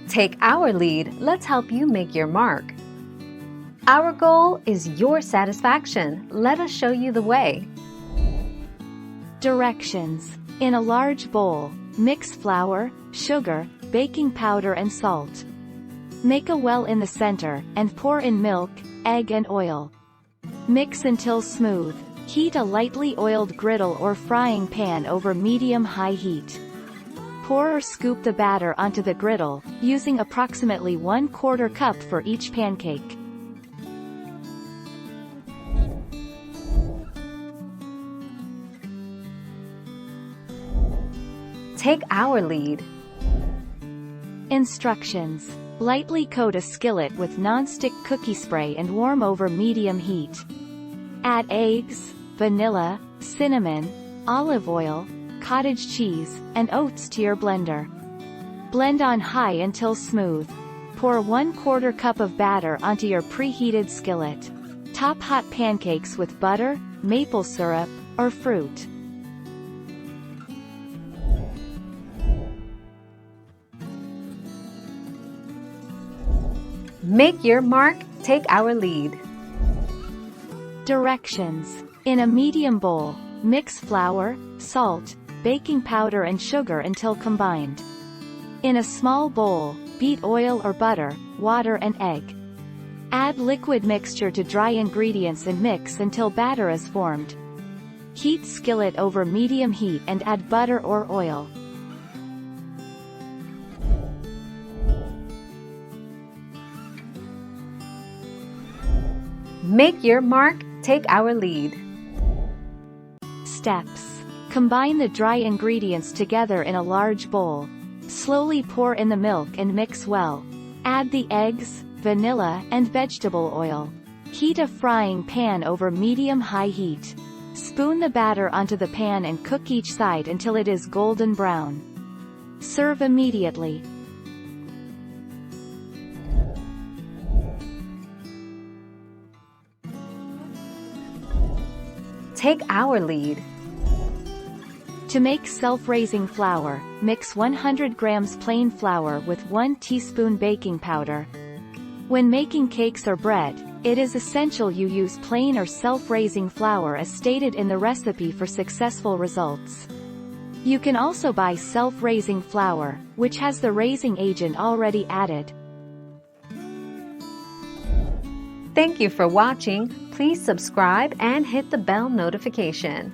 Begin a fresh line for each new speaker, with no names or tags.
Take our lead, let's help you make your mark. Our goal is your satisfaction. Let us show you the way.
Directions. In a large bowl, mix flour, sugar, baking powder and salt. Make a well in the center, and pour in milk, egg and oil. Mix until smooth. Heat a lightly oiled griddle or frying pan over medium-high heat. Pour or scoop the batter onto the griddle, using approximately 1/4 cup for each pancake.
Take our lead.
Instructions. Lightly coat a skillet with non-stick cookie spray and warm over medium heat. Add eggs, vanilla, cinnamon, olive oil, cottage cheese, and oats to your blender. Blend on high until smooth. Pour 1/4 cup of batter onto your preheated skillet. Top hot pancakes with butter, maple syrup, or fruit.
Make your mark, take our lead.
Directions. In a medium bowl, mix flour, salt, baking powder and sugar until combined. In a small bowl, beat oil or butter, water and egg. Add liquid mixture to dry ingredients and mix until batter is formed. Heat skillet over medium heat and add butter or oil.
Make your mark, take our lead.
Steps. Combine the dry ingredients together in a large bowl. Slowly pour in the milk and mix well. Add the eggs, vanilla, and vegetable oil. Heat a frying pan over medium-high heat. Spoon the batter onto the pan and cook each side until it is golden brown. Serve immediately.
Take our lead.
To make self-raising flour, mix 100 grams plain flour with 1 teaspoon baking powder. When making cakes or bread, it is essential you use plain or self-raising flour as stated in the recipe for successful results. You can also buy self-raising flour, which has the raising agent already added.
Thank you for watching. Please subscribe and hit the bell notification.